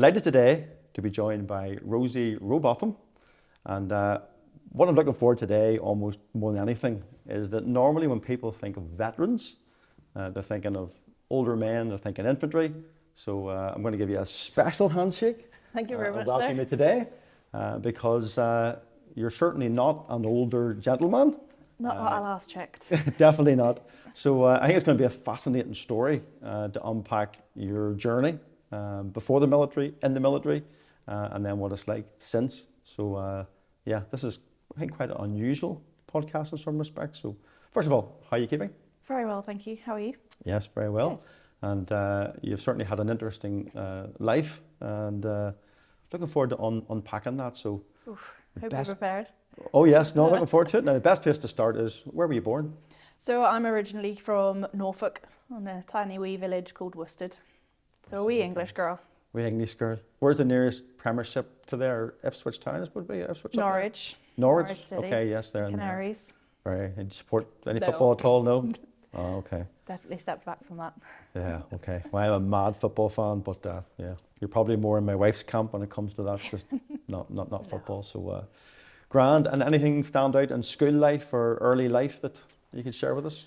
Delighted today to be joined by Rosie Rowbotham. And what I'm looking for today, almost more than anything, is that normally when people think of veterans, they're thinking of older men, they're thinking infantry. So I'm going to give you a special handshake. Thank you very much, welcome sir. you today, because you're certainly not an older gentleman. Not what I last checked. Definitely not. So I think it's going to be a fascinating story to unpack your journey before the military, in the military, and then what it's like since. So yeah, this is, I think, quite an unusual podcast in some respects. So first of all, how are you keeping? Very well, thank you. How are you? Yes, very well. Good. And you've certainly had an interesting life, and looking forward to unpacking that. So Oof, hope you're prepared. Oh yes, no, looking forward to it. Now the best place to start is, where were you born? So I'm originally from Norfolk, in a tiny wee village called Worstead. So a wee English girl. Wee English girl. Where's the nearest premiership to there? Ipswich Town, it would be Ipswich. Norwich. Norwich. City. Okay, yes, there. Canaries. Right. Did you support any No. football at all? No. Oh, okay. Definitely stepped back from that. Yeah. Okay. Well, I'm a mad football fan, but yeah, you're probably more in my wife's camp when it comes to that. Just not football. So grand. And anything stand out in school life or early life that you could share with us?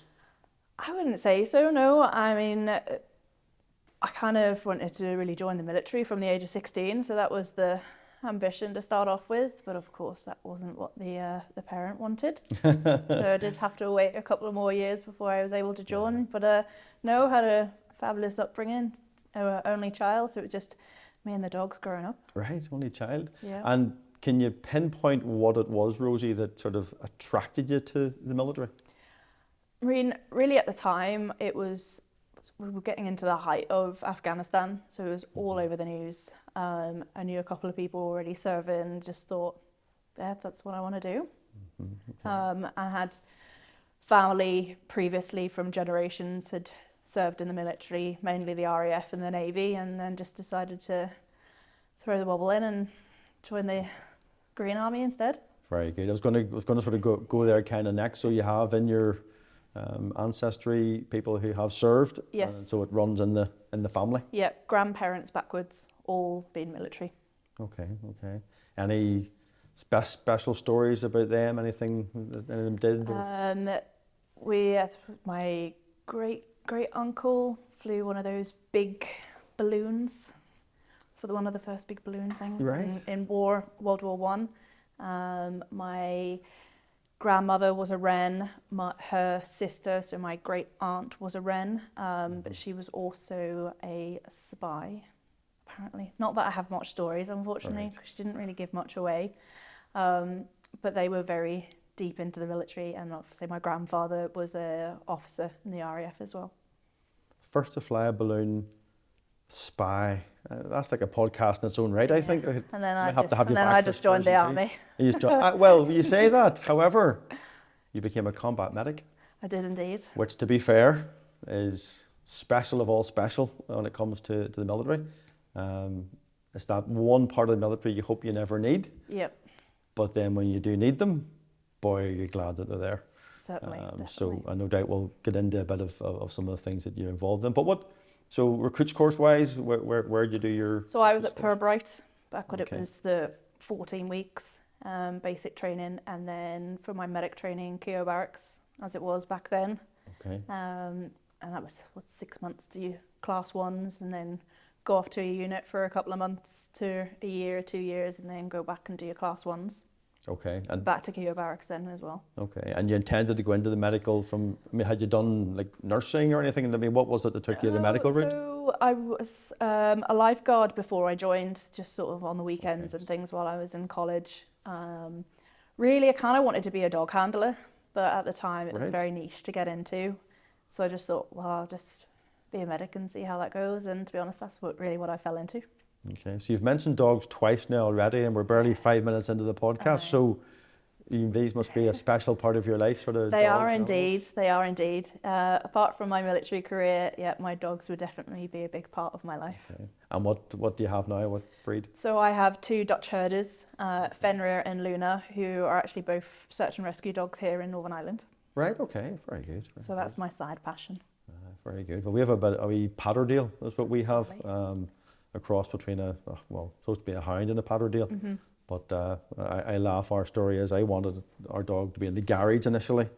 I wouldn't say so, no. I mean, I kind of wanted to really join the military from the age of 16, so that was the ambition to start off with, but of course that wasn't what the parent wanted. So I did have to wait a couple of more years before I was able to join. But no, had a fabulous upbringing, only child, so it was just me and the dogs growing up. Right, only child. Yeah. And can you pinpoint what it was, Rosie, that sort of attracted you to the military? I mean, really at the time, we were getting into the height of Afghanistan, so it was all over the news. I knew a couple of people already serving, just thought, yeah, that's what I want to do. Okay. I had family previously from generations had served in the military, mainly the RAF and the Navy, and then just decided to throw the bubble in and join the Green Army instead. Very good. I was going to sort of go there kind of next. So you have in your ancestry people who have served. Yes. So it runs in the family. Yeah, grandparents backwards, all been military. Okay. Any special stories about them? Anything that any of them did? My great uncle flew one of those big balloons for one of the first big balloon things. Right. in World War One. My grandmother was a Wren, her sister, so my great aunt was a Wren, but she was also a spy, apparently. Not that I have much stories, unfortunately, because she didn't really give much away, but they were very deep into the military, and obviously my grandfather was an officer in the RAF as well. First to fly a balloon, spy. That's like a podcast in its own right, I think. And then I just joined the army. Well, you say that. However, you became a combat medic. I did indeed. Which, to be fair, is special of all special when it comes to the military. It's that one part of the military you hope you never need. Yep. But then when you do need them, boy, are you glad that they're there. Certainly, definitely. So no doubt we'll get into a bit of some of the things that you're involved in. But so recruits course wise, where did you do your? So I was at Purbright back when Okay. it was the 14 weeks basic training, and then for my medic training, Keogh Barracks, as it was back then. Okay. And that was 6 months to do class ones, and then go off to a unit for a couple of months to a year, 2 years, and then go back and do your class ones. Okay. And Back to Keogh Barracks then as well. okay. And you intended to go into the medical from? I mean, had you done like nursing or anything? I mean, what was it that took you the medical route? So I was a lifeguard before I joined, just sort of on the weekends and things while I was in college. Really, I kind of wanted to be a dog handler, but at the time it was very niche to get into. So I just thought, well, I'll just be a medic and see how that goes. And to be honest, that's what I fell into. Okay, so you've mentioned dogs twice now already, and we're barely 5 minutes into the podcast. So these must be a special part of your life, sort of. They are indeed. They are indeed. Apart from my military career, yeah, my dogs would definitely be a big part of my life. Okay. And what do you have now? What breed? So I have 2 Dutch herders, Fenrir and Luna, who are actually both search and rescue dogs here in Northern Ireland. Right. Okay. Very good. So that's my side passion. Very good. Well, we have a wee Patterdale. That's what we have. a cross between supposed to be a hound and a Patterdale. But I laugh. Our story is I wanted our dog to be in the garage initially,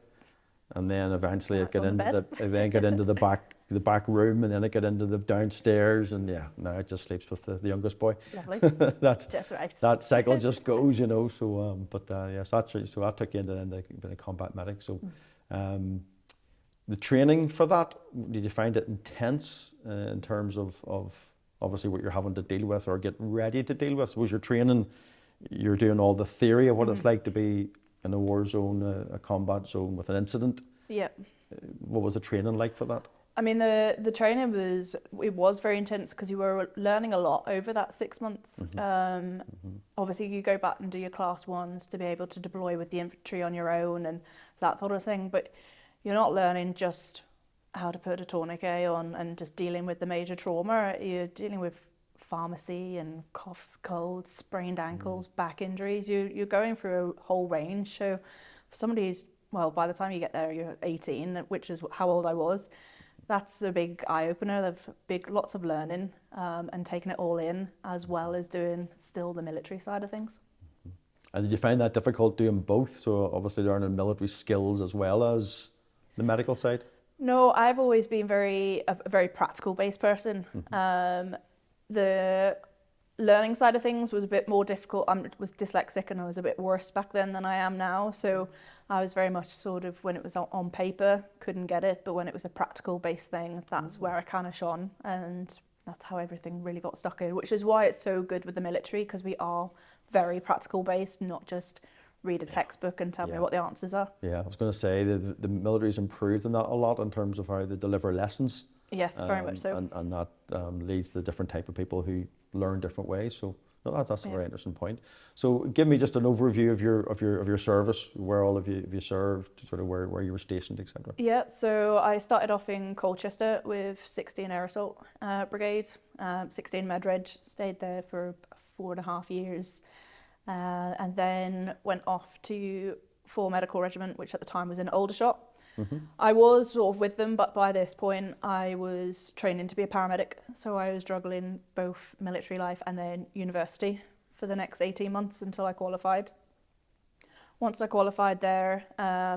and then eventually it got into the back room, and then it got into the downstairs, and now it just sleeps with the youngest boy. Lovely. That's just right. That cycle just goes, you know. So yes, that's right. So that took you into being a combat medic. So the training for that, did you find it intense in terms of obviously what you're having to deal with or get ready to deal with? Was your training, you're doing all the theory of what it's like to be in a war zone, a combat zone with an incident? Yeah. What was the training like for that? I mean, the training was very intense because you were learning a lot over that 6 months. Obviously, you go back and do your class ones to be able to deploy with the infantry on your own and that sort of thing. But you're not learning just how to put a tourniquet on and just dealing with the major trauma. You're dealing with pharmacy and coughs, colds, sprained ankles, back injuries. You're going through a whole range. So for somebody who's, well, by the time you get there, you're 18, which is how old I was. That's a big eye-opener. Lots of learning and taking it all in, as well as doing still the military side of things. And did you find that difficult doing both? So obviously learning military skills as well as the medical side? No, I've always been a very practical-based person. The learning side of things was a bit more difficult. I was dyslexic and I was a bit worse back then than I am now. So I was very much sort of, when it was on paper, couldn't get it. But when it was a practical based thing, that's where I kind of shone. And that's how everything really got stuck in, which is why it's so good with the military, because we are very practical based, not just read a textbook and tell me what the answers are. Yeah, I was going to say the military's improved in that a lot in terms of how they deliver lessons. Yes, very much so. And that leads to different type of people who learn different ways. So no, that's a very interesting point. So give me just an overview of your service, where all of you served, sort of where you were stationed, etc. Yeah, so I started off in Colchester with 16 Air Assault Brigade, 16 Med Reg, stayed there for 4.5 years, and then went off to 4 Medical Regiment, which at the time was in Aldershot. I was sort of with them, but by this point I was training to be a paramedic, so I was juggling both military life and then university for the next 18 months until I qualified. Once I qualified there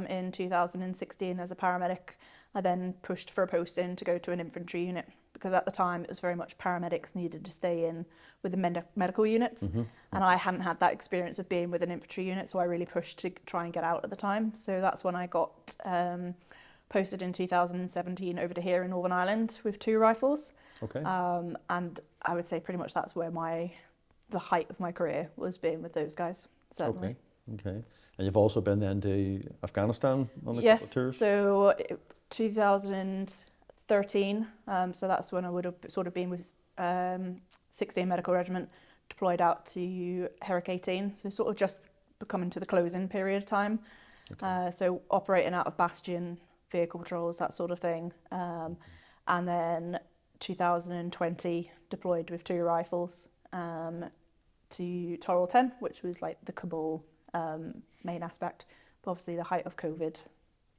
in 2016 as a paramedic, I then pushed for a posting to go to an infantry unit, because at the time it was very much paramedics needed to stay in with the medical units, and I hadn't had that experience of being with an infantry unit, so I really pushed to try and get out at the time. So that's when I got posted in 2017 over to here in Northern Ireland with 2 rifles. Okay. And I would say pretty much that's where the height of my career was, being with those guys, certainly. Okay. And you've also been then to Afghanistan on a couple of tours? Yes, so 2013, so that's when I would have sort of been with 16 Medical Regiment, deployed out to Herrick 18, so sort of just coming to the closing period of time. Okay. So operating out of Bastion, vehicle patrols, that sort of thing. And then 2020, deployed with 2 rifles to Tyrol 10, which was like the Kabul main aspect. But obviously the height of COVID,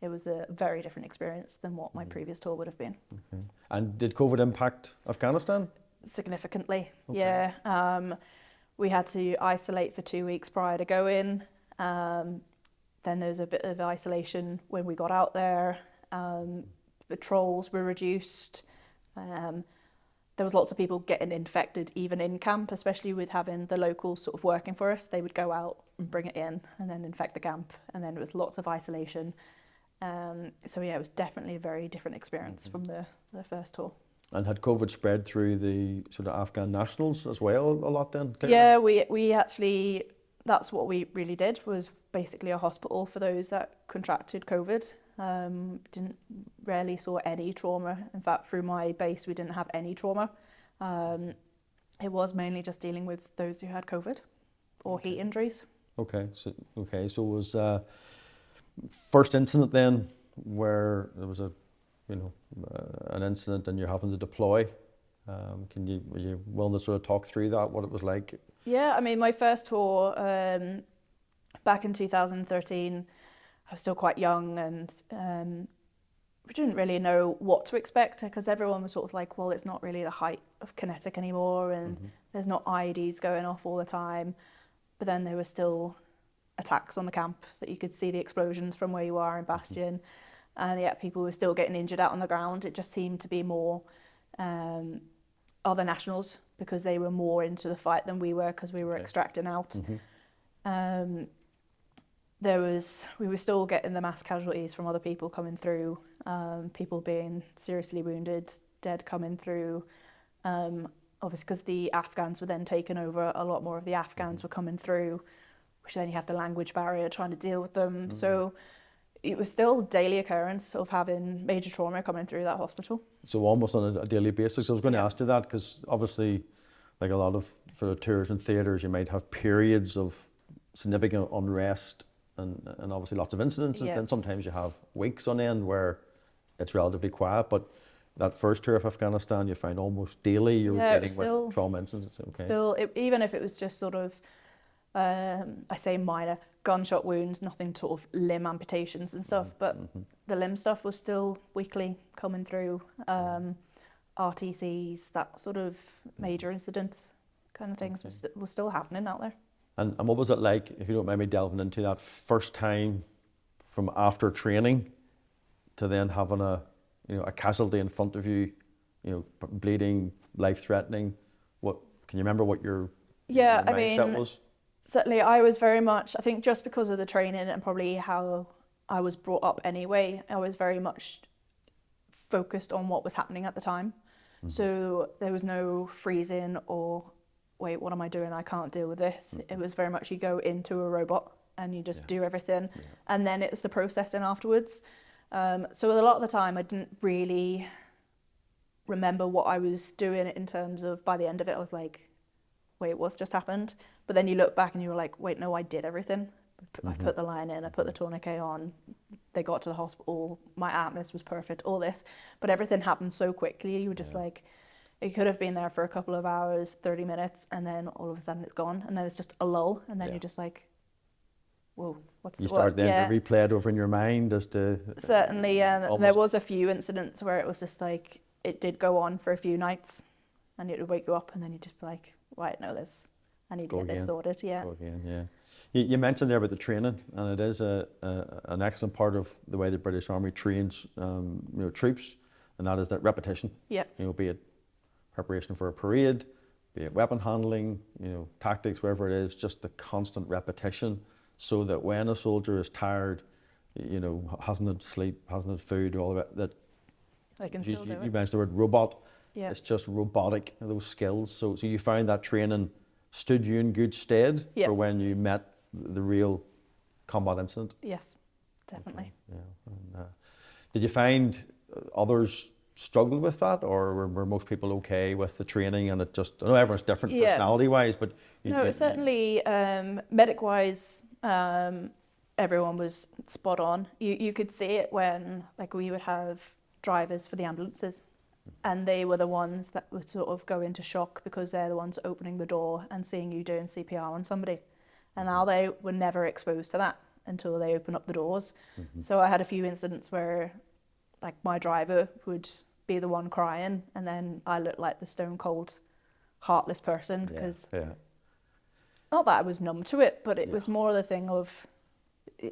it was a very different experience than what my previous tour would have been. Okay. And did COVID impact Afghanistan? Significantly, okay. Yeah. We had to isolate for 2 weeks prior to going. Then there was a bit of isolation when we got out there. Patrols were reduced. There was lots of people getting infected even in camp, especially with having the locals sort of working for us. They would go out and bring it in and then infect the camp, and then it was lots of isolation. So yeah, it was definitely a very different experience from the first tour. And had COVID spread through the sort of Afghan nationals as well a lot then? Yeah, we actually, that's what we really did, was basically a hospital for those that contracted COVID. Didn't rarely saw any trauma. In fact, through my base, we didn't have any trauma. It was mainly just dealing with those who had COVID or heat injuries. Okay, so it was first incident then where there was an incident and you're having to deploy. Were you willing to sort of talk through that, what it was like? Yeah, I mean, my first tour back in 2013, I was still quite young and we didn't really know what to expect because everyone was sort of like, well, it's not really the height of kinetic anymore, and there's not IEDs going off all the time. But then there were still attacks on the camp that you could see the explosions from where you are in Bastion. And yet people were still getting injured out on the ground. It just seemed to be more other nationals because they were more into the fight than we were because we were extracting out. We were still getting the mass casualties from other people coming through, people being seriously wounded, dead coming through. Obviously, because the Afghans were then taking over, a lot more of the Afghans were coming through, which then you have the language barrier trying to deal with them. So it was still daily occurrence of having major trauma coming through that hospital. So almost on a daily basis. I was going to ask you that because obviously, like a lot of sort of tours and theatres, you might have periods of significant unrest and obviously lots of incidents. And then sometimes you have weeks on end where it's relatively quiet. But that first tour of Afghanistan, you find almost daily you're getting with trauma incidents. Still, even if it was just sort of, I say minor gunshot wounds, nothing sort of limb amputations and stuff, but the limb stuff was still weekly coming through. RTCs, that sort of major incidents kind of things was still happening out there. And what was it like, if you don't mind me delving into that, first time from after training to then having a casualty in front of you, bleeding, life-threatening? What can you remember what your mindset was? Certainly, I was very much, I think just because of the training and probably how I was brought up anyway, I was very much focused on what was happening at the time. So there was no freezing or, wait, what am I doing? I can't deal with this. It was very much you go into a robot and you just do everything. And then it's the processing afterwards. So a lot of the time I didn't really remember what I was doing in terms of, by the end of it, I was like, wait, what's just happened? But then you look back and you were like, wait, no, I did everything. I put the line in, I put the tourniquet on, they got to the hospital, my atmos was perfect, all this. But everything happened so quickly, you were just like, it could have been there for a couple of hours, 30 minutes, and then all of a sudden it's gone. And then it's just a lull, and then you're just like, whoa, what's... You start then to replay it over in your mind as to... Certainly, yeah. There was a few incidents where it was just like, it did go on for a few nights, and it would wake you up, and then you'd just be like, right, no, I need to get this sorted, Go again, yeah. You mentioned there about the training, and it is an excellent part of the way the British Army trains troops, and that is that repetition. Yeah. Be it preparation for a parade, be it weapon handling, tactics, wherever it is, just the constant repetition, so that when a soldier is tired, hasn't had sleep, hasn't had food, all of it, that they can still do it. You mentioned the word robot. Yeah. It's just robotic, those skills. So you found that training stood you in good stead for when you met the real combat incident? Yes, definitely. Okay. Yeah. And, did you find others struggled with that, or were most people okay with the training and it just, I know everyone's different personality-wise, but... Certainly medic-wise, everyone was spot on. You could see it when we would have drivers for the ambulances, and they were the ones that would sort of go into shock because they're the ones opening the door and seeing you doing CPR on somebody. And now they were never exposed to that until they open up the doors. So I had a few incidents where my driver would be the one crying, and then I looked like the stone cold, heartless person because not that I was numb to it, but it was more the thing of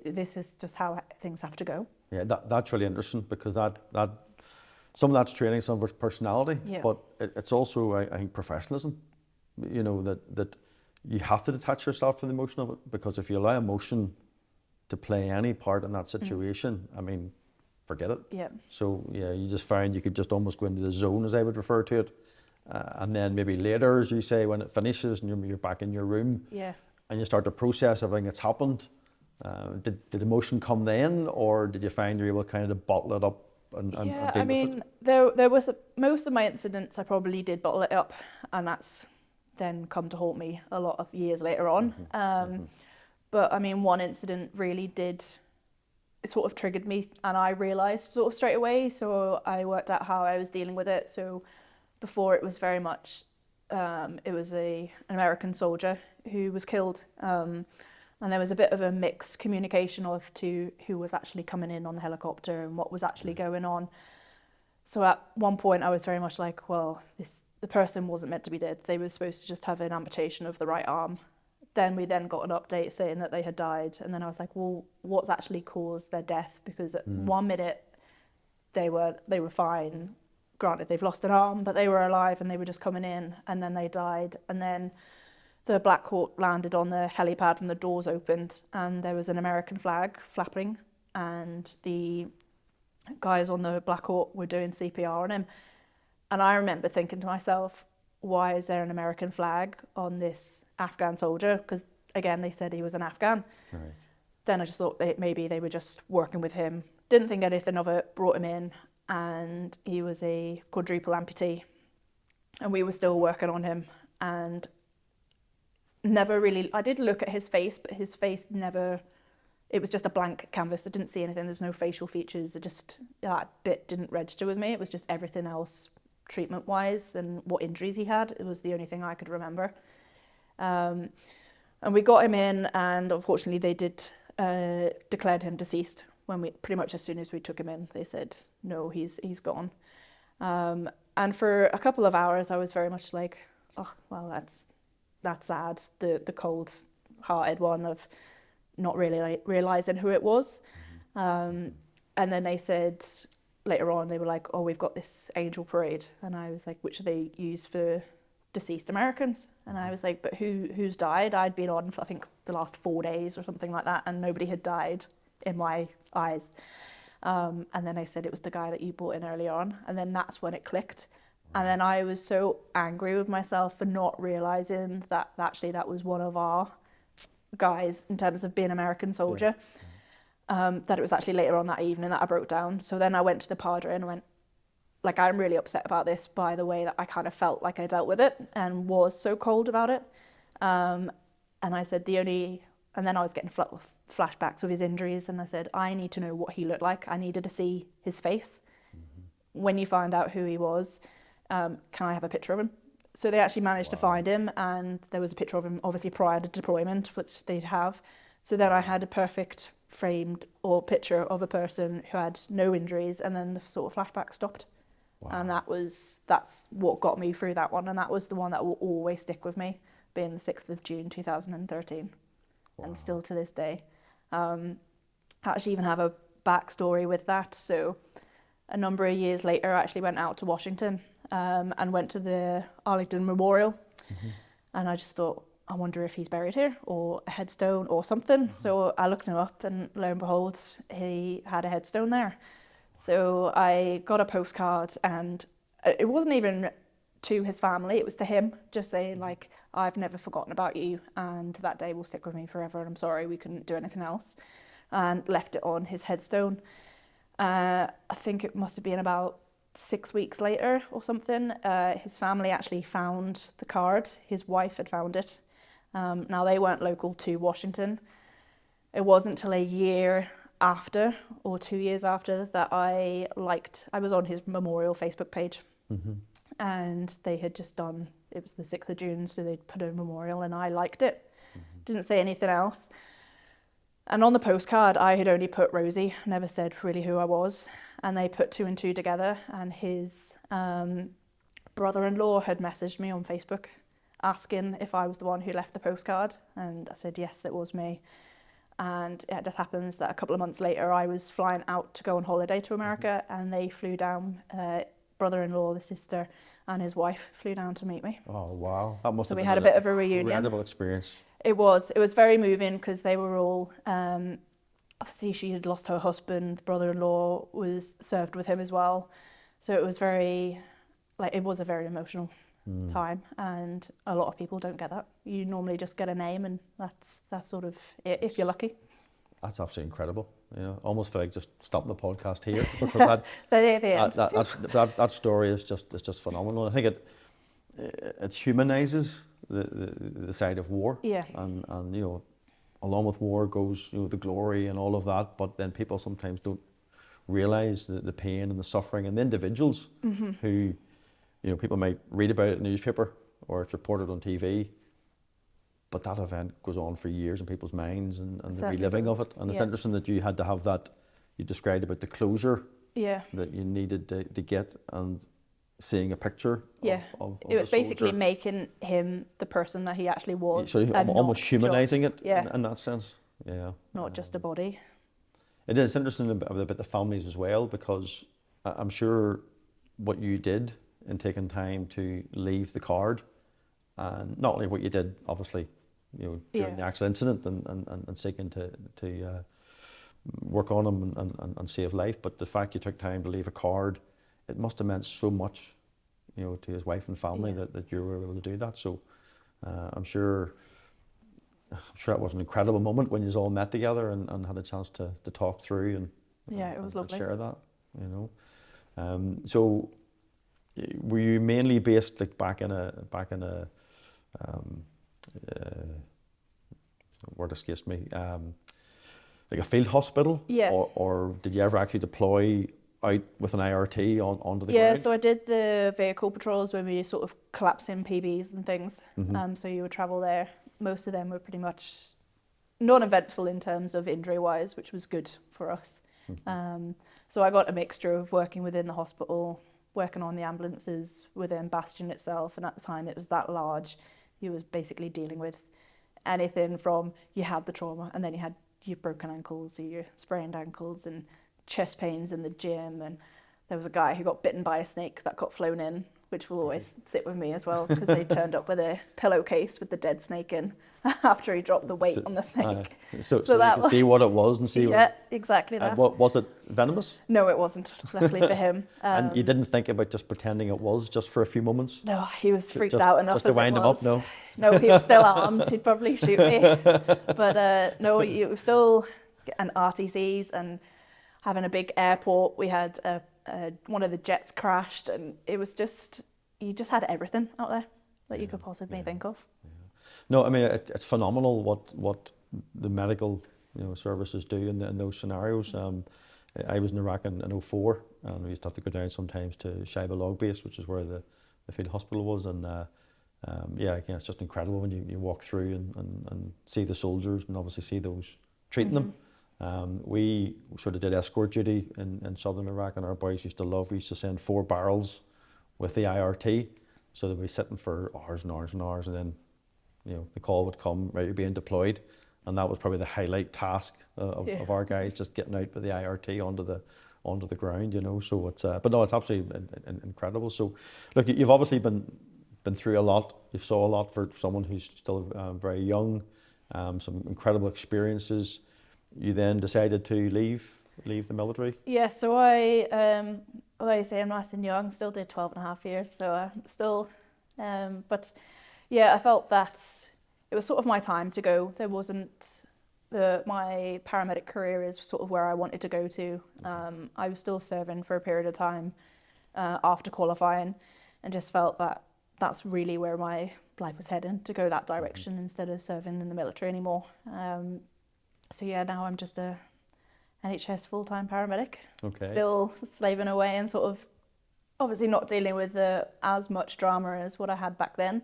this is just how things have to go. Yeah, that's really interesting because that some of that's training, some of it's personality, but it's also, I think, professionalism. That you have to detach yourself from the emotion of it, because if you allow emotion to play any part in that situation, I mean, forget it. Yeah. So you just find you could just almost go into the zone, as I would refer to it, and then maybe later, as you say, when it finishes and you're back in your room, and you start to process everything that's happened. Did emotion come then, or did you find you're able to kind of bottle it up? I mean, there was most of my incidents I probably did bottle it up, and that's then come to haunt me a lot of years later on. But I mean, one incident really did, it sort of triggered me, and I realised sort of straight away, so I worked out how I was dealing with it. So before, it was very much, it was an American soldier who was killed, And there was a bit of a mixed communication of to who was actually coming in on the helicopter and what was actually going on. So at one point I was very much like, well, the person wasn't meant to be dead. They were supposed to just have an amputation of the right arm. Then we got an update saying that they had died. And then I was like, well, what's actually caused their death? Because at 1 minute they were fine. Granted, they've lost an arm, but they were alive and they were just coming in, and then they died. And then the Black Hawk landed on the helipad and the doors opened and there was an American flag flapping, and the guys on the Black Hawk were doing CPR on him. And I remember thinking to myself, why is there an American flag on this Afghan soldier? Because again, they said he was an Afghan. Right. Then I just thought maybe they were just working with him. Didn't think anything of it, brought him in, and he was a quadruple amputee. And we were still working on him, and never really, I did look at his face, but his face never, it was just a blank canvas. I didn't see anything. There was no facial features. It just, that bit didn't register with me. It was just everything else treatment-wise and what injuries he had. It was the only thing I could remember. And we got him in, and unfortunately they did declared him deceased when we, pretty much as soon as we took him in, they said, no, he's gone. And for a couple of hours, I was very much like, oh, well, that's sad. The cold-hearted one of not really like realising who it was. And then they said, later on, they were like, oh, we've got this angel parade. And I was like, which they use for deceased Americans? And I was like, but who's died? I'd been on for, I think, the last 4 days or something like that, and nobody had died in my eyes. And then I said it was the guy that you brought in early on. And then that's when it clicked. And then I was so angry with myself for not realising that actually that was one of our guys in terms of being American soldier. That it was actually later on that evening that I broke down. So then I went to the Padre and went, like, I'm really upset about this by the way that I kind of felt like I dealt with it and was so cold about it. And I said and then I was getting flashbacks of his injuries, and I said, I need to know what he looked like. I needed to see his face. When you find out who he was, can I have a picture of him? So they actually managed to find him, and there was a picture of him obviously prior to deployment, which they'd have. So then I had a perfect framed or picture of a person who had no injuries, and then the sort of flashback stopped. Wow. And that's what got me through that one, and that was the one that will always stick with me, being the 6th of June 2013. Wow. And still to this day. I actually even have a backstory with that. So a number of years later, I actually went out to Washington and went to the Arlington Memorial. And I just thought, I wonder if he's buried here or a headstone or something. So I looked him up, and lo and behold, he had a headstone there. So I got a postcard, and it wasn't even to his family, it was to him, just saying like, I've never forgotten about you, and that day will stick with me forever, and I'm sorry we couldn't do anything else. And left it on his headstone. I think it must have been about 6 weeks later or something, his family actually found the card. His wife had found it. Now, they weren't local to Washington. It wasn't until a year after, or 2 years after, that I was on his memorial Facebook page. And they had just done, it was the 6th of June, so they'd put a memorial, and I liked it. Didn't say anything else. And on the postcard, I had only put Rosie, never said really who I was. And they put 2 and 2 together, and his brother-in-law had messaged me on Facebook asking if I was the one who left the postcard. And I said, yes, it was me. And it just happens that a couple of months later, I was flying out to go on holiday to America, and they flew down, brother-in-law, the sister, and his wife flew down to meet me. Oh, wow. That must so have we been had a bit of a reunion. Incredible experience. It was very moving, because they were all, obviously she had lost her husband, the brother-in-law was served with him as well. So it was it was a very emotional time, and a lot of people don't get that. You normally just get a name, and that's sort of it, if you're lucky. That's absolutely incredible. You know, almost feel like just stopping the podcast here, because that story is just phenomenal. I think it humanises the side of war. Yeah. And you know, along with war goes, you know, the glory and all of that, but then people sometimes don't realise the pain and the suffering, and the individuals who, you know, people might read about it in the newspaper or it's reported on TV. but that event goes on for years in people's minds and the Certainly reliving does. of it. And it's Yeah. interesting that you had to have that, you described about the closure Yeah. that you needed to get, and seeing a picture Yeah. of It was the basically soldier. making him the person that he actually was, So you're and almost not humanizing just, it yeah, in that sense. Yeah. not just a body. It is interesting about the families as well, because I'm sure what you did in taking time to leave the card, and not only what you did, obviously, during the actual incident and seeking to work on him and save life, but the fact you took time to leave a card, it must have meant so much, to his wife and family that you were able to do that. So I'm sure that was an incredible moment when you all met together and had a chance to talk through and Yeah, it was and lovely. share that. So were you mainly based like back in a um, word escapes me, like a field hospital? Yeah. Or did you ever actually deploy out with an IRT onto the Yeah, ground? so I did the vehicle patrols when we sort of collapsing PBs and things. Mm-hmm. So you would travel there. Most of them were pretty much non-eventful in terms of injury-wise, which was good for us. So I got a mixture of working within the hospital, working on the ambulances within Bastion itself, and at the time it was that large. You was basically dealing with anything from you had the trauma, and then you had your broken ankles or your sprained ankles and chest pains in the gym, and there was a guy who got bitten by a snake that got flown in, which will always sit with me as well, because they turned up with a pillowcase with the dead snake in after he dropped the weight on the snake. So that you could see what it was and see yeah, exactly that. what was it, venomous? No, it wasn't, luckily for him. And you didn't think about just pretending it was just for a few moments? No, he was freaked Just- out enough just to as wind it him up, was. no? No, he was still armed. He'd probably shoot me. But no, you were still an RTCs and having a big airport. We had one of the jets crashed, and it was just, you just had everything out there that you could possibly think of. No, I mean, it's phenomenal what the medical services do in those scenarios. I was in Iraq in 2004, and we used to have to go down sometimes to Shaiba Log Base, which is where the field hospital was. And yeah, again, it's just incredible when you walk through and see the soldiers and obviously see those treating them. We sort of did escort duty in southern Iraq, and our boys used to love, we used to send 4 barrels with the IRT, so they'd be sitting for hours and hours and hours, and then the call would come, right, you're being deployed, and that was probably the highlight task of our guys, just getting out with the IRT onto the ground, So it's but no, it's absolutely incredible. So look, you've obviously been through a lot. You've saw a lot for someone who's still very young. Some incredible experiences. You then decided to leave the military. Yeah, so I, although you say I'm nice and young, still did 12 and a half years, so still, but yeah, I felt that it was sort of my time to go. There wasn't, my paramedic career is sort of where I wanted to go to. I was still serving for a period of time after qualifying, and just felt that that's really where my life was heading, to go that direction instead of serving in the military anymore. So yeah, now I'm just a NHS full-time paramedic. Okay. Still slaving away and sort of obviously not dealing with as much drama as what I had back then,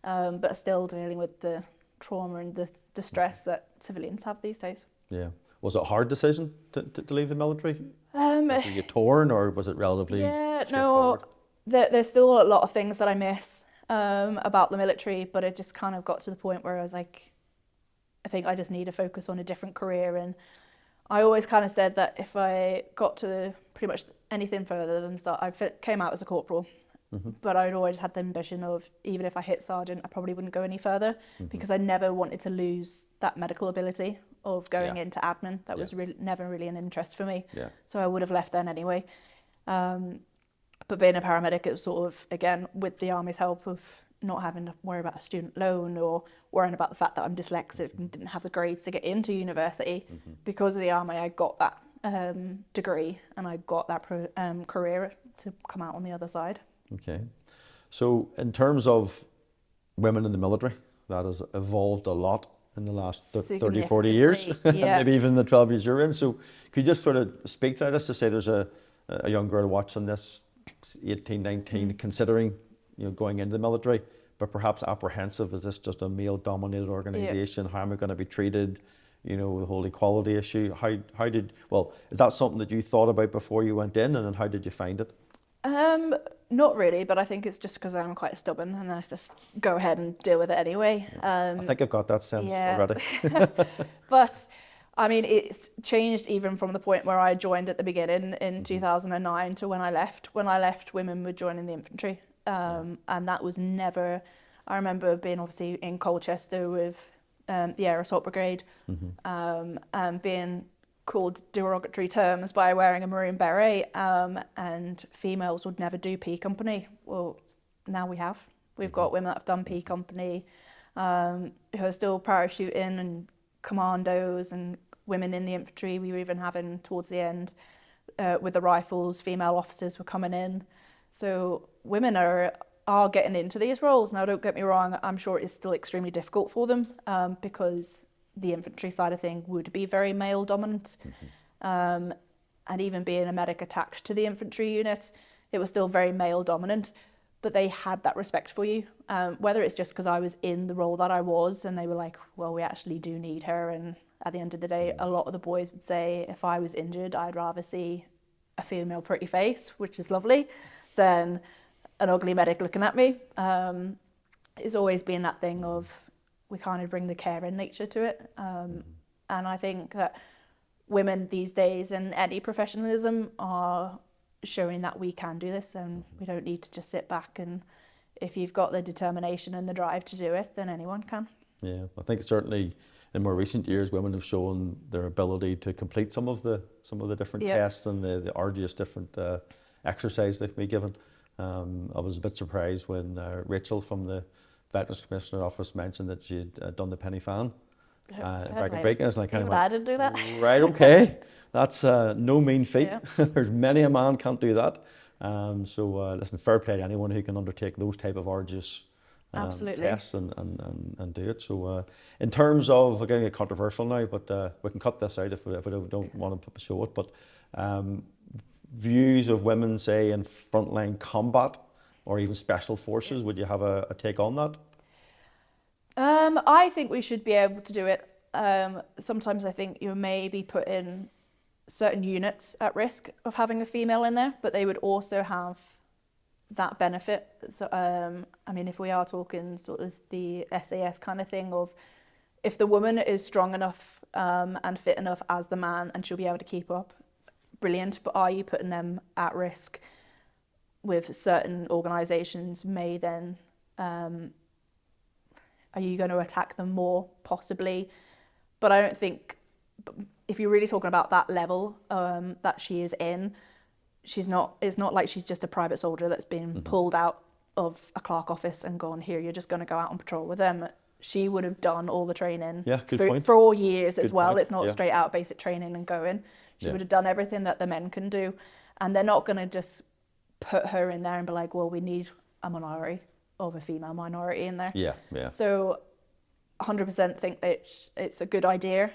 but still dealing with the trauma and the distress that civilians have these days. Yeah. Was it a hard decision to leave the military? Were you torn, or was it relatively straightforward? There's still a lot of things that I miss about the military, but it just kind of got to the point where I was like, I think I just need to focus on a different career. And I always kind of said that if I got to pretty much anything further than I came out as a corporal, but I'd always had the ambition of, even if I hit sergeant, I probably wouldn't go any further, because I never wanted to lose that medical ability of going into admin. That was never really an interest for me. Yeah. So I would have left then anyway. But being a paramedic, it was sort of, again, with the Army's help of not having to worry about a student loan or worrying about the fact that I'm dyslexic and didn't have the grades to get into university. Because of the Army, I got that degree, and I got that career to come out on the other side. Okay. So in terms of women in the military, that has evolved a lot in the last 30, 40 years, yeah. maybe even the 12 years you're in. So could you just sort of speak to that? Let's just say there's a young girl watching this, 18, 19, considering going into the military, but perhaps apprehensive. Is this just a male-dominated organization? How am I going to be treated? You know, the whole equality issue. Well, is that something that you thought about before you went in, and then how did you find it? Not really, but I think it's just because I'm quite stubborn and I just go ahead and deal with it anyway. I think I've got that sense already. But I mean, it's changed even from the point where I joined at the beginning in 2009 to when I left. When I left, women were joining the infantry, and that was never. I remember being obviously in Colchester with the Air Assault Brigade, and being called derogatory terms by wearing a maroon beret, and females would never do P Company. Well, now we have. We've got women that have done P Company, who are still parachuting, and commandos, and women in the infantry. We were even having towards the end with the rifles, female officers were coming in. So women are getting into these roles. Now, don't get me wrong, I'm sure it is still extremely difficult for them, because the infantry side of thing would be very male dominant. And even being a medic attached to the infantry unit, it was still very male dominant, but they had that respect for you. Whether it's just because I was in the role that I was and they were like, well, we actually do need her. And at the end of the day, a lot of the boys would say, if I was injured, I'd rather see a female pretty face, which is lovely, than an ugly medic looking at me. It's always been that thing of, we kind of bring the care in nature to it. And I think that women these days in any professionalism are showing that we can do this, and we don't need to just sit back, and if you've got the determination and the drive to do it, then anyone can. Yeah, I think certainly in more recent years, women have shown their ability to complete some of the different tests and the arduous different exercise they can be given. I was a bit surprised when Rachel from the Veterans Commissioner Office mentioned that she'd done the penny fan back in breaking. I was like, kind of I didn't do that. Right, okay, that's no mean feat. There's many a man can't do that. Listen, fair play to anyone who can undertake those type of arduous tests and do it. So in terms of, we're getting controversial now, but we can cut this out if we don't want to show it. But views of women, say, in frontline combat or even special forces, would you have a take on that? I think we should be able to do it. Sometimes I think you may be putting certain units at risk of having a female in there, but they would also have that benefit. So, I mean, if we are talking sort of the SAS kind of thing of, if the woman is strong enough and fit enough as the man and she'll be able to keep up, brilliant. But are you putting them at risk with certain organisations may then, are you going to attack them more? Possibly. But I don't think, if you're really talking about that level that she is in, it's not like she's just a private soldier that's been pulled out of a clerk office and gone, here, you're just going to go out on patrol with them. She would have done all the training for years as well. It's not straight out basic training and going. She would have done everything that the men can do. And they're not going to just put her in there and be like, well, we need a minority of a female minority in there. Yeah. So 100% think that it's a good idea.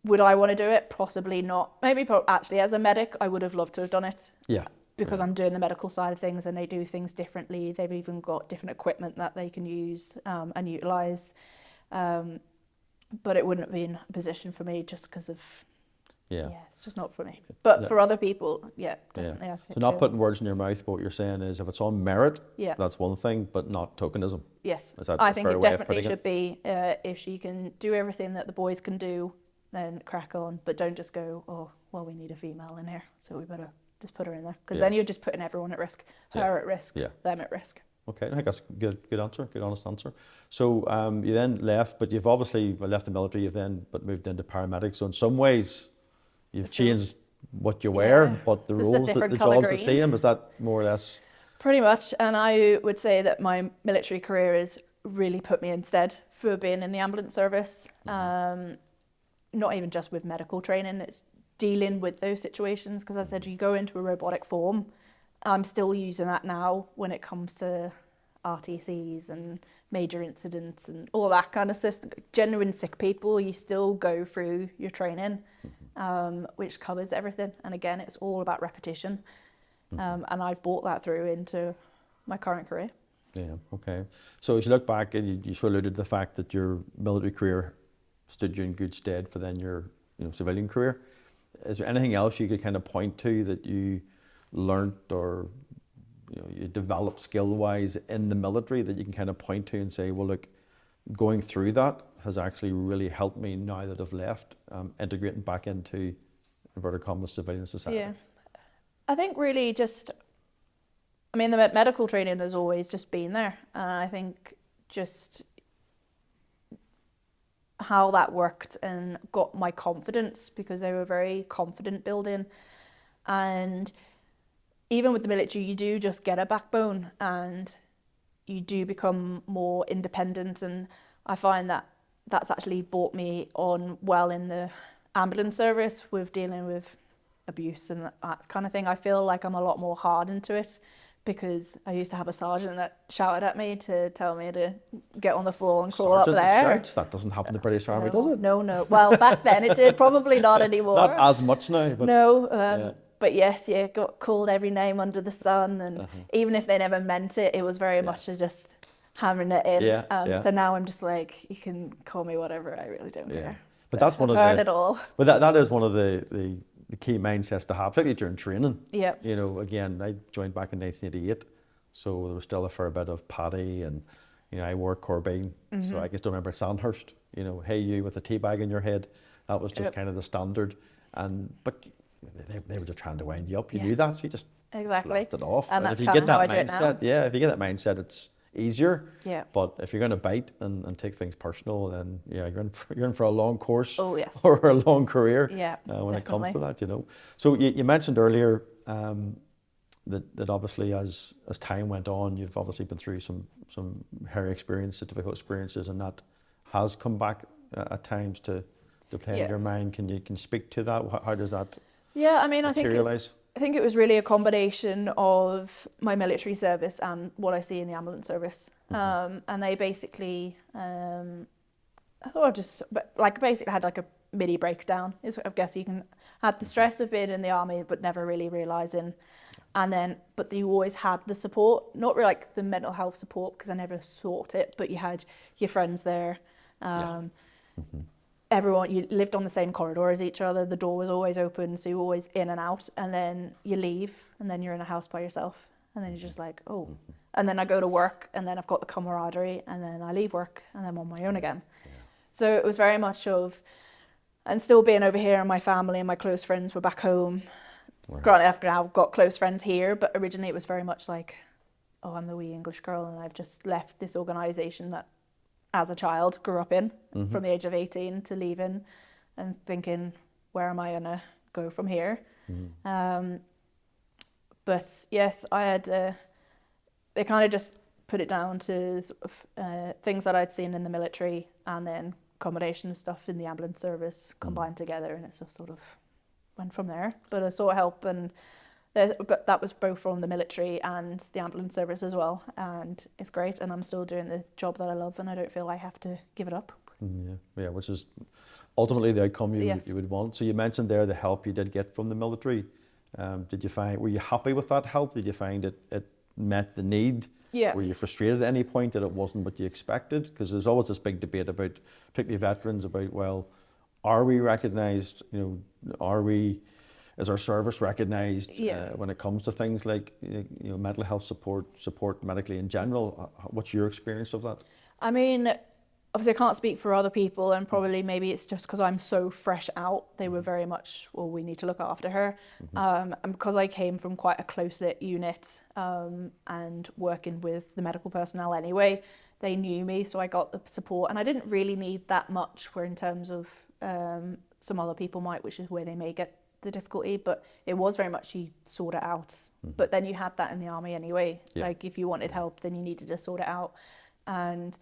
Would I want to do it? Possibly not. Maybe actually as a medic, I would have loved to have done it. Yeah. Because I'm doing the medical side of things and they do things differently. They've even got different equipment that they can use and utilise. But it wouldn't have been a position for me just because of, it's just not for me. But for other people, definitely. I think so not putting words in your mouth, but what you're saying is if it's on merit, that's one thing, but not tokenism. Yes, I think it definitely should be. If she can do everything that the boys can do, then crack on. But don't just go, oh, well, we need a female in here, so we better just put her in there. Because then you're just putting everyone at risk. Her at risk, them at risk. Okay, I think that's a good answer, good honest answer. So you then left, but you've obviously left the military, but moved into paramedics. So in some ways, you've changed what you wear, but the roles, the job's the same. Is that more or less? Pretty much, and I would say that my military career has really put me instead for being in the ambulance service. Not even just with medical training, it's dealing with those situations. Because as I said, you go into a robotic form. I'm still using that now when it comes to RTCs and major incidents and all that kind of system. Genuine sick people, you still go through your training, which covers everything. And again, it's all about repetition. And I've brought that through into my current career. Yeah, okay. So as you look back, and you sort of alluded to the fact that your military career stood you in good stead for then your civilian career. Is there anything else you could kind of point to that you learnt or you developed skill-wise in the military that you can kind of point to and say, well, look, going through that has actually really helped me now that I've left, integrating back into inverted commas civilian society? Yeah. I think really just, I mean, the medical training has always just been there. And I think just how that worked and got my confidence, because they were very confident building. And even with the military, you do just get a backbone and you do become more independent. And I find that that's actually brought me on well in the ambulance service with dealing with abuse and that kind of thing. I feel like I'm a lot more hardened to it, because I used to have a sergeant that shouted at me to tell me to get on the floor and crawl up Sergeant there. that shouts? That doesn't happen in the British Army, does it? No. Well, back then it did, probably not anymore. Not as much now, but No, yeah. but yes, yeah, got called every name under the sun, and even if they never meant it, it was very much just hammering it in. Yeah. So now I'm just like, you can call me whatever, I really don't care. But that's one I've of heard the. it all. But that is one of the key mindsets to have, particularly during training. Yeah. Again, I joined back in 1988, so there was still a fair bit of paddy, and I wore Corbine, so I can still remember Sandhurst. Hey you with a tea bag in your head, that was just kind of the standard. But they were just trying to wind you up. You knew that, so you just laughed it off. And that's if you kind get of how I that do it mindset, now. if you get that mindset, it's easier. Yeah. But if you're going to bite and take things personal, then you're in for a long course. Oh, yes. Or a long career. Yeah, when it comes to definitely. that, So you mentioned earlier that obviously as time went on, you've obviously been through some hairy experiences, difficult experiences, and that has come back at times to play in your mind. Can you speak to that? How does that? Yeah, I mean, I think materialise? I think it was really a combination of my military service and what I see in the ambulance service. And they basically, I thought I just basically had like a mini breakdown. I guess you can had the stress of being in the army, but never really realising. And then, but you always had the support, not really like the mental health support, because I never sought it, but you had your friends there. Everyone, you lived on the same corridor as each other, the door was always open, so you were always in and out, and then you leave, and then you're in a house by yourself, and then you're just like, oh. And then I go to work, and then I've got the camaraderie, and then I leave work, and I'm on my own again. So it was very much of, and still being over here, and my family and my close friends were back home. Right. Granted, after now I've got close friends here, but originally it was very much like, oh, I'm the wee English girl, and I've just left this organisation that as a child grew up in from the age of 18 to leaving and thinking, where am I gonna go from here? But yes, I had they kind of just put it down to sort of, things that I'd seen in the military, and then combination of stuff in the ambulance service combined together, and it just sort of went from there. But I sought help, and but that was both from the military and the ambulance service as well, and it's great, and I'm still doing the job that I love, and I don't feel I have to give it up. Yeah, which is ultimately the outcome you Yes. would want. So you mentioned there the help you did get from the military. Were you happy with that help? Did you find it met the need? Yeah. Were you frustrated at any point that it wasn't what you expected? Because there's always this big debate about, particularly veterans, about, well, are we recognised? Is our service recognised when it comes to things like mental health support medically in general? What's your experience of that? I mean, obviously I can't speak for other people, and probably maybe it's just because I'm so fresh out. They were very much, well, we need to look after her. And because I came from quite a close-knit unit and working with the medical personnel anyway, they knew me, so I got the support. And I didn't really need that much, where in terms of some other people might, which is where they may get the difficulty, but it was very much you sort it out. But then you had that in the army anyway. Like if you wanted help, then you needed to sort it out. And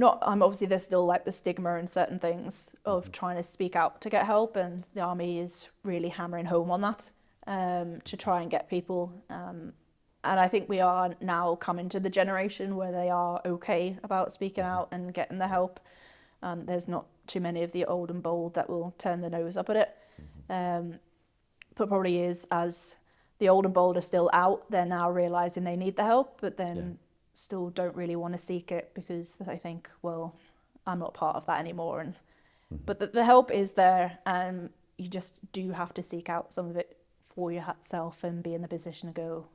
obviously there's still like the stigma and certain things of trying to speak out to get help, and the army is really hammering home on that to try and get people. And I think we are now coming to the generation where they are okay about speaking out and getting the help. There's not too many of the old and bold that will turn their nose up at it. But probably is as the old and bold are still out. They're now realizing they need the help, but then still don't really want to seek it because they think, well, I'm not part of that anymore. And but the help is there, and you just do have to seek out some of it for yourself and be in the position to go,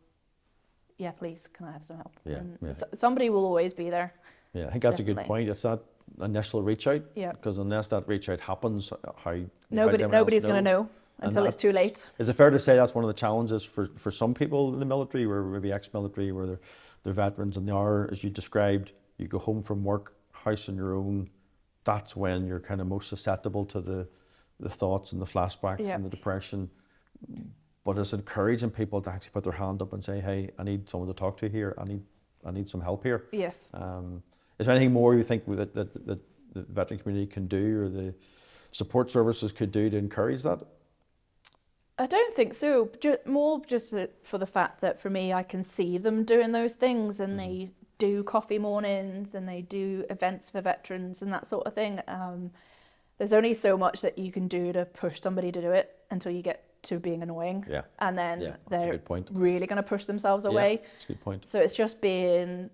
yeah, please, can I have some help? Yeah, And yeah. somebody will always be there. Yeah, I think that's a good Definitely. point. It's that initial reach out. Yeah. Because unless that reach out happens, how did Nobody's everyone else going to know And until it's too late. Is it fair to say that's one of the challenges for some people in the military, where maybe ex-military, where they're veterans and they are, as you described, you go home from work, house on your own, that's when you're kind of most susceptible to the thoughts and the flashbacks Yeah. and the depression. But it's encouraging people to actually put their hand up and say, hey, I need someone to talk to here. I need some help here. Yes. Is there anything more you think that the veteran community can do, or the support services could do to encourage that? I don't think so. More just for the fact that for me, I can see them doing those things, and they do coffee mornings and they do events for veterans and that sort of thing. There's only so much that you can do to push somebody to do it until you get to being annoying. Yeah. And then That's a they're good point. really going to push themselves away. Yeah, that's a good point. So it's just being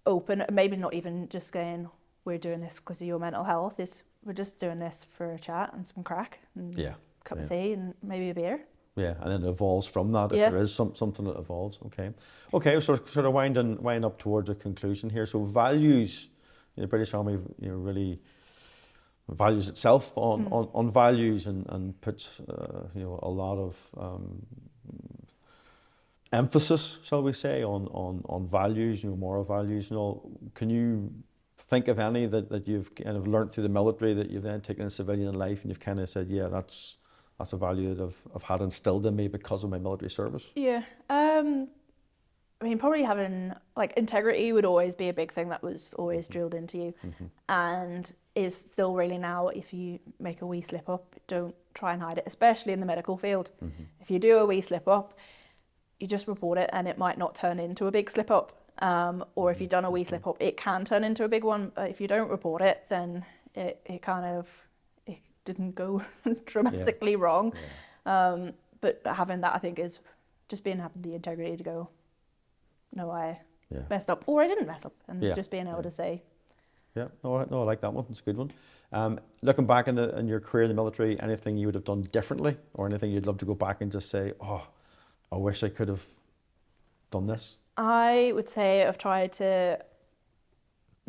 open, maybe not even just going, we're doing this because of your mental health. We're just doing this for a chat and some crack and Yeah. a cup of tea and maybe a beer. Yeah, and then it evolves from that if Yeah. there is something that evolves. Okay. So sort of wind up towards a conclusion here. So values, the British Army, really values itself on values and puts a lot of emphasis, shall we say, on values, moral values. Can you think of any that you've kind of learnt through the military that you've then taken in civilian life and you've kind of said, yeah, that's a value that I've had instilled in me because of my military service? Yeah. I mean, probably having, like, integrity would always be a big thing that was always drilled into you, and is still really now. If you make a wee slip up, don't try and hide it, especially in the medical field. If you do a wee slip up, you just report it, and it might not turn into a big slip up. Or if you've done a wee slip up, it can turn into a big one. But if you don't report it, then it didn't go dramatically wrong. Yeah. But having that, I think, is just having the integrity to go, no, I messed up, or I didn't mess up, and just being able to say. Yeah, no, I like that one. It's a good one. Looking back in your career in the military, anything you would have done differently, or anything you'd love to go back and just say, oh, I wish I could have done this? I would say I've tried to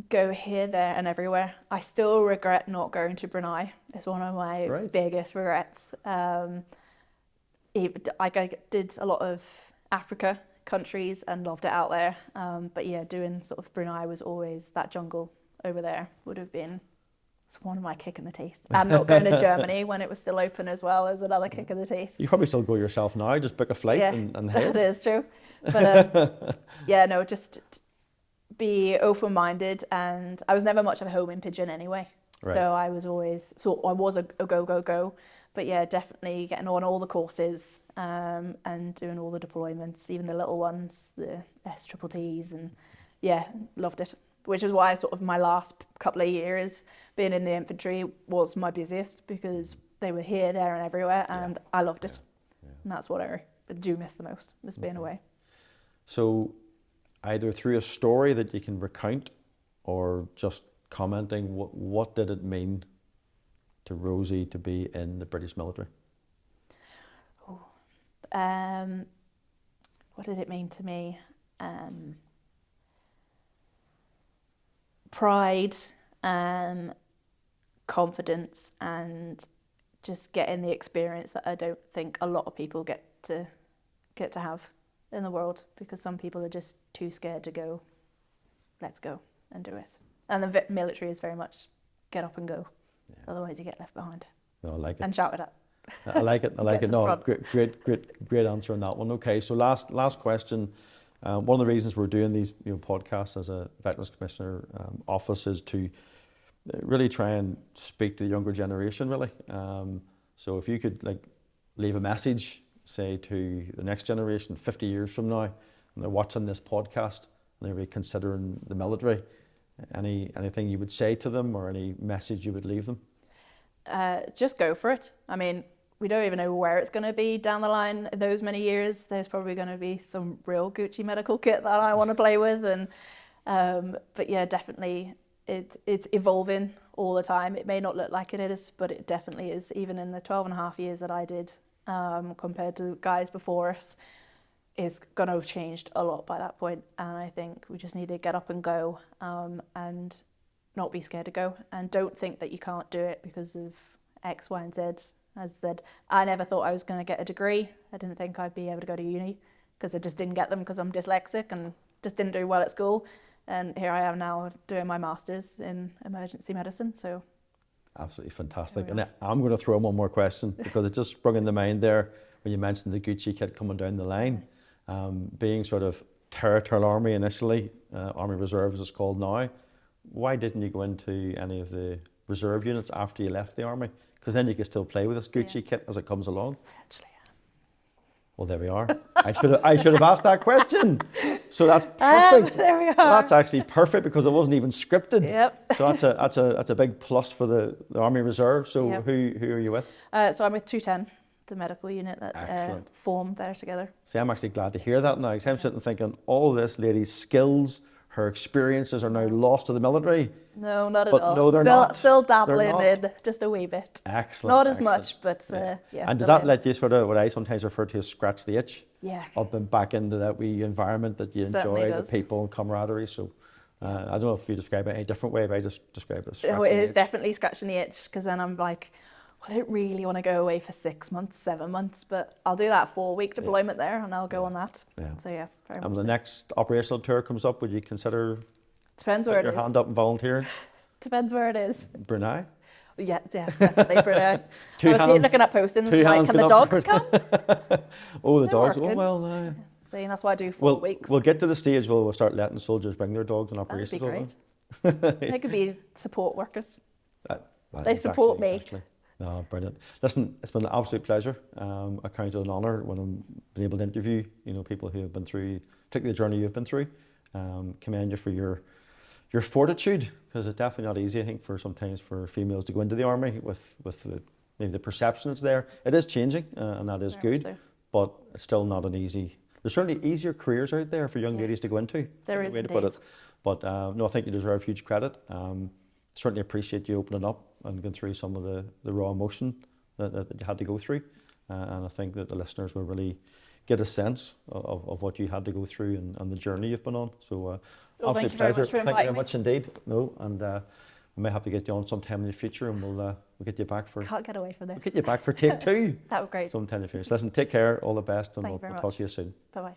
go here, there, and everywhere. I still regret not going to Brunei. It's one of my biggest regrets. I did a lot of Africa countries and loved it out there. But yeah, doing sort of Brunei was always, that jungle over there would have been, it's one of my kick in the teeth. And not going to Germany when it was still open as well as another kick in the teeth. You probably still go yourself now, just book a flight and head. That is true. But just be open-minded, and I was never much of a homing pigeon anyway. Right. So I was a go. But yeah, definitely getting on all the courses and doing all the deployments, even the little ones, the STTs, and yeah, loved it. Which is why sort of my last couple of years being in the infantry was my busiest, because they were here, there and everywhere, and I loved it. And that's what I do miss the most, was being away. So either through a story that you can recount or just commenting, what did it mean to Rosie to be in the British military? What did it mean to me? Pride, confidence, and just getting the experience that I don't think a lot of people get to have in the world, because some people are just too scared to go, let's go and do it. And the military is very much get up and go, otherwise you get left behind. No, I like it. And shouted at. I like it. No, great answer on that one. Okay, so last question. One of the reasons we're doing these podcasts as a Veterans Commissioner office is to really try and speak to the younger generation, really. So if you could leave a message, say, to the next generation 50 years from now, and they're watching this podcast and they're really considering the military, anything you would say to them, or any message you would leave them? Just go for it. I mean, we don't even know where it's going to be down the line in those many years. There's probably going to be some real Gucci medical kit that I want to play with, and but yeah, definitely it's evolving all the time. It may not look like it is, but it definitely is. Even in the 12.5 years that I did, compared to guys before us, is going to have changed a lot by that point. And I think we just need to get up and go, and not be scared to go, and don't think that you can't do it because of X, Y, and Z. As I said, I never thought I was going to get a degree. I didn't think I'd be able to go to uni because I just didn't get them because I'm dyslexic and just didn't do well at school. And here I am now doing my master's in emergency medicine. So absolutely fantastic. And I'm going to throw in one more question because it just sprung in the mind there when you mentioned the Gucci kit coming down the line. Being sort of Territorial Army initially, Army Reserve as it's called now, why didn't you go into any of the reserve units after you left the Army? Because then you can still play with this Gucci kit as it comes along. actually, Well, there we are. I should have asked that question. So that's perfect. there we are. Well, that's actually perfect because it wasn't even scripted. Yep. So that's a big plus for the Army Reserve. So Yep. who are you with? So I'm with 210, the medical unit that formed there together. See, I'm actually glad to hear that now because I'm sitting thinking all this lady's skills, her experiences are now lost to the military. No, not at But all. no, they're not. Still dabbling They're not. in just a wee bit. Excellent. Not as excellent. much, but yeah. And does still that in. let you sort of, what I sometimes refer to as scratch the itch? Yeah. Up and back into that wee environment that you Certainly enjoy, the does. people and camaraderie. So I don't know if you describe it any different way, but I just describe it as Oh, scratching it the is itch. definitely scratching the itch because then I'm like, well, I don't really want to go away for 6 months, 7 months, but I'll do that 4-week deployment there and I'll go on that. Yeah. So yeah, very And much. when the So. next operational tour comes up, would you consider Depends where putting it your is. hand up and volunteering? Depends where it is. Brunei? Yeah, definitely. Brunei. Two I was hands- looking at postings, two like, hands can the going up dogs for come? Oh, the They're dogs. Oh, working. well, See, that's why I do 4 weeks. we'll get to the stage where we'll start letting soldiers bring their dogs on That'd operations. be won't great. They could be support workers. Well, They support me. Exactly. No, brilliant. Listen, it's been an absolute pleasure. I count it an honour when I'm been able to interview, people who have been through, particularly the journey you've been through. Commend you for your fortitude, because it's definitely not easy, I think, sometimes for females to go into the army with maybe the perception that's there. It is changing, and that is Very much good, so. but it's still not an easy. There's certainly easier careers out there for young ladies to go into. There a is way to put it. indeed. But no, I think you deserve huge credit. Certainly appreciate you opening up and going through some of the raw emotion that you had to go through. And I think that the listeners will really get a sense of what you had to go through and the journey you've been on. So Well, thank absolute you very pleasure. much for Thank you very inviting me. much indeed. No, and we may have to get you on sometime in the future, and we'll get you back for Can't get away from this. get you back for take 2 That would be great. sometime in the future. Listen, take care, all the best, and Thank you we'll very talk much. to you soon. Bye bye.